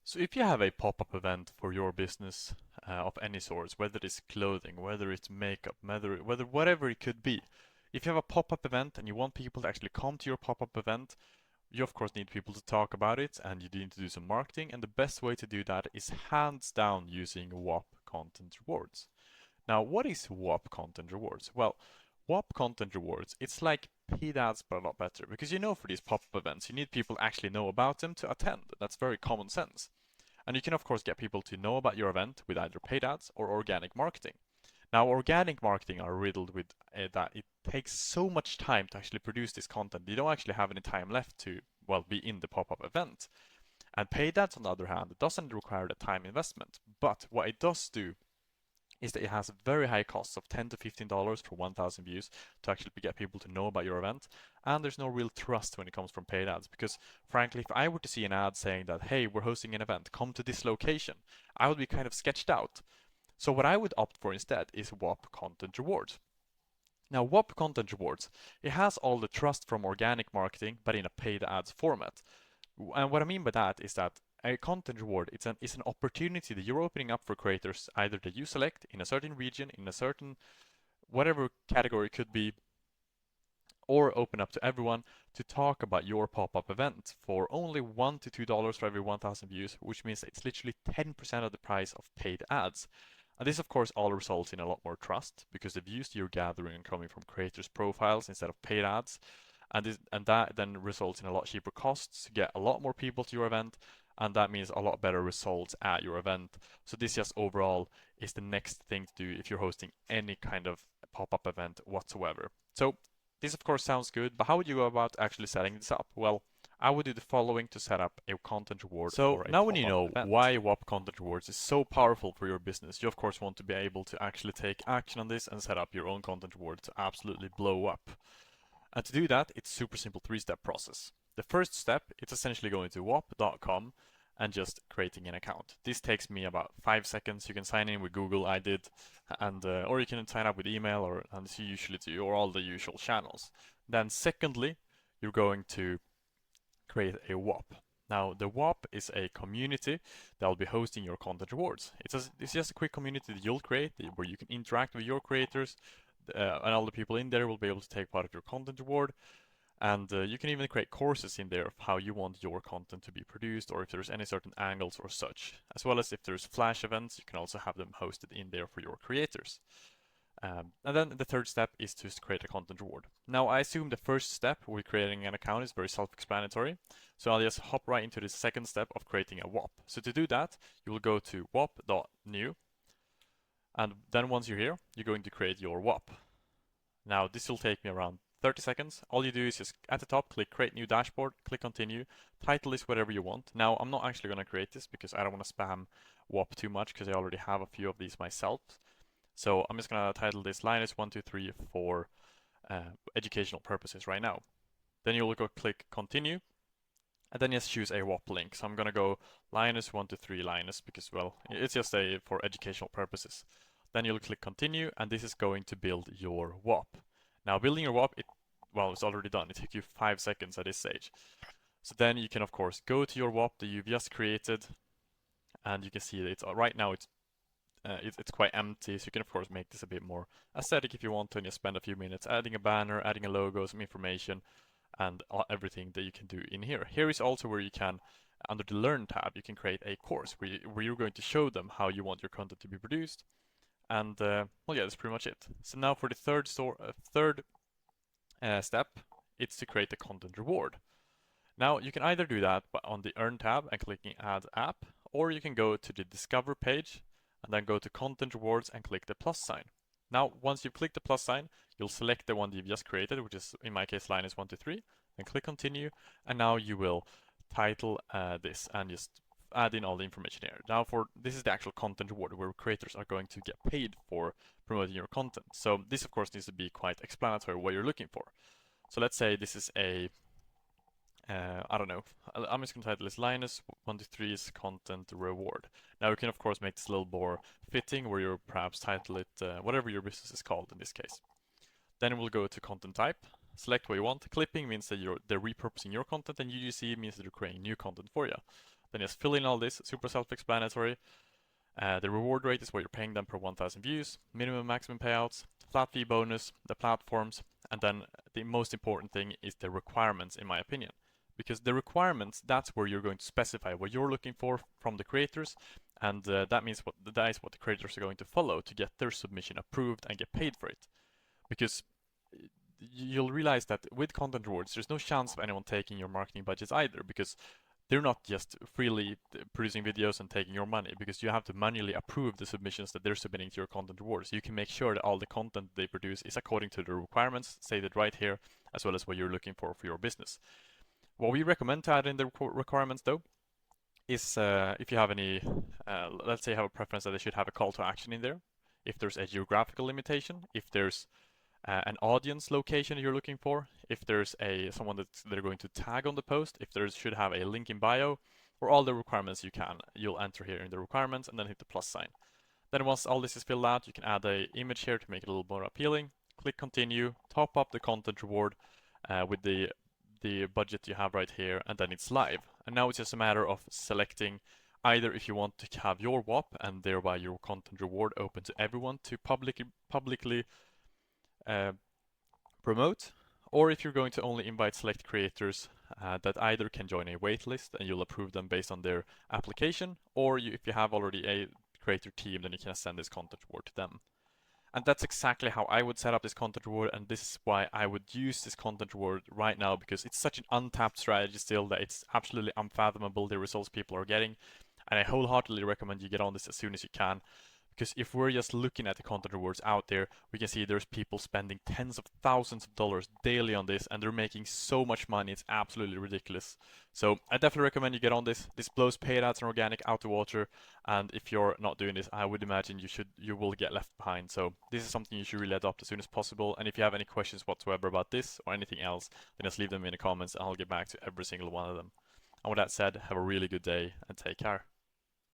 So if you have a pop-up event for your business of any sorts, whether it's clothing, whether it's makeup, whether whatever it could be, if you have a pop-up event and you want people to actually come to your pop-up event, you of course need people to talk about it and you need to do some marketing, and the best way to do that is hands down using Whop Content Rewards. Now, what is Whop Content Rewards? Well, Whop Content Rewards, it's like paid ads but a lot better, because for these pop-up events you need people to actually know about them to attend. That's very common sense. And you can of course get people to know about your event with either paid ads or organic marketing. Now, organic marketing are riddled with that it takes so much time to actually produce this content. You don't actually have any time left to, well, be in the pop-up event. And paid ads, on the other hand, it doesn't require the time investment. But what it does do is that it has very high costs of $10 to $15 for 1,000 views to actually get people to know about your event. And there's no real trust when it comes from paid ads, because frankly, if I were to see an ad saying that, hey, we're hosting an event, come to this location, I would be kind of sketched out. So what I would opt for instead is Whop Content Rewards. Now, Whop Content Rewards, it has all the trust from organic marketing, but in a paid ads format. And what I mean by that is that a content reward it's an opportunity that you're opening up for creators, either that you select in a certain region, in a certain whatever category it could be, or open up to everyone to talk about your pop-up event for only $1 to $2 for every 1,000 views, which means it's literally 10% of the price of paid ads. And this, of course, all results in a lot more trust because the views you're gathering are coming from creators' profiles instead of paid ads. And that then results in a lot cheaper costs to get a lot more people to your event, and that means a lot better results at your event. So this just overall is the next thing to do if you're hosting any kind of pop-up event whatsoever. So this of course sounds good, but how would you go about actually setting this up? Well, I would do the following to set up a content reward for a Now when you pop-up know event. why Whop Content Rewards is so powerful for your business, you of course want to be able to actually take action on this and set up your own content reward to absolutely blow up. And to do that, it's super simple three-step process. The first step, it's essentially going to whop.com and just creating an account. This takes me about 5 seconds. You can sign in with Google, I did, and or you can sign up with email, or as you usually do, or all the usual channels. Then secondly, you're going to create a Whop. Now, the Whop is a community that will be hosting your content rewards. It's just a quick community that you'll create where you can interact with your creators, and all the people in there will be able to take part of your content reward. And you can even create courses in there of how you want your content to be produced, or if there's any certain angles or such. As well as if there's flash events, you can also have them hosted in there for your creators. And then the third step is to create a content reward. Now, I assume the first step with creating an account is very self-explanatory, so I'll just hop right into the second step of creating a Whop. So to do that, you will go to whop.new, and then once you're here, you're going to create your Whop. Now, this will take me around 30 seconds. All you do is just at the top, click Create New Dashboard, click Continue, title this whatever you want. Now, I'm not actually going to create this because I don't want to spam Whop too much because I already have a few of these myself. So I'm just going to title this Linus123 for educational purposes right now. Then you'll go click Continue, and then just choose a Whop link. So I'm going to go Linus123 Linus because, well, it's just for educational purposes. Then you'll click Continue, and this is going to build your Whop. Now, building your Whop, it's already done. It took you 5 seconds at this stage. So then you can, of course, go to your Whop that you've just created, and you can see that right now it's quite empty, so you can of course make this a bit more aesthetic if you want to, and just spend a few minutes adding a banner, adding a logo, some information, and everything that you can do in here. Here is also where you can, under the Learn tab, you can create a course where you're going to show them how you want your content to be produced. And well, yeah, that's pretty much it. So now for the third step, it's to create the content reward. Now you can either do that on the Earn tab and clicking Add App, or you can go to the Discover page and then go to Content Rewards and click the plus sign. Now, once you've clicked the plus sign, you'll select the one that you've just created, which is in my case Linus123, and click Continue, and now you will title this and just add in all the information here. Now, this is the actual content reward where creators are going to get paid for promoting your content. So this, of course, needs to be quite explanatory what you're looking for. So let's say this is a I don't know. I'm just going to title this Linus123's Content Reward. Now you can of course make this a little more fitting where you perhaps title it whatever your business is called in this case. Then we'll go to content type, select what you want. Clipping means that they're repurposing your content, and UGC means that they're creating new content for you. Then just fill in all this, super self-explanatory. The reward rate is what you're paying them per 1,000 views, minimum maximum payouts, flat fee bonus, the platforms, and then the most important thing is the requirements, in my opinion. Because the requirements, that's where you're going to specify what you're looking for from the creators, and that is what the creators are going to follow to get their submission approved and get paid for it. Because you'll realize that with content rewards, there's no chance of anyone taking your marketing budgets either, because they're not just freely producing videos and taking your money, because you have to manually approve the submissions that they're submitting to your content rewards. You can make sure that all the content they produce is according to the requirements stated right here, as well as what you're looking for your business. What we recommend to add in the requirements, though, is if you have any, let's say you have a preference that they should have a call to action in there, if there's a geographical limitation, if there's an audience location you're looking for, if there's someone that they're going to tag on the post, if there should have a link in bio, or all the requirements you'll enter here in the requirements and then hit the plus sign. Then once all this is filled out, you can add an image here to make it a little more appealing. Click continue, top up the content reward with the budget you have right here, and then it's live. And now it's just a matter of selecting either if you want to have your Whop and thereby your content reward open to everyone to publicly promote, or if you're going to only invite select creators that either can join a waitlist and you'll approve them based on their application, or if you have already a creator team, then you can send this content reward to them. And that's exactly how I would set up this content reward, and this is why I would use this content reward right now, because it's such an untapped strategy still that it's absolutely unfathomable the results people are getting, and I wholeheartedly recommend you get on this as soon as you can. Because if we're just looking at the content rewards out there, we can see there's people spending tens of thousands of dollars daily on this, and they're making so much money, it's absolutely ridiculous. So I definitely recommend you get on this. This blows paid ads and organic out the water, and if you're not doing this, I would imagine you will get left behind. So this is something you should really adopt as soon as possible. And if you have any questions whatsoever about this or anything else, then just leave them in the comments and I'll get back to every single one of them. And with that said, have a really good day and take care.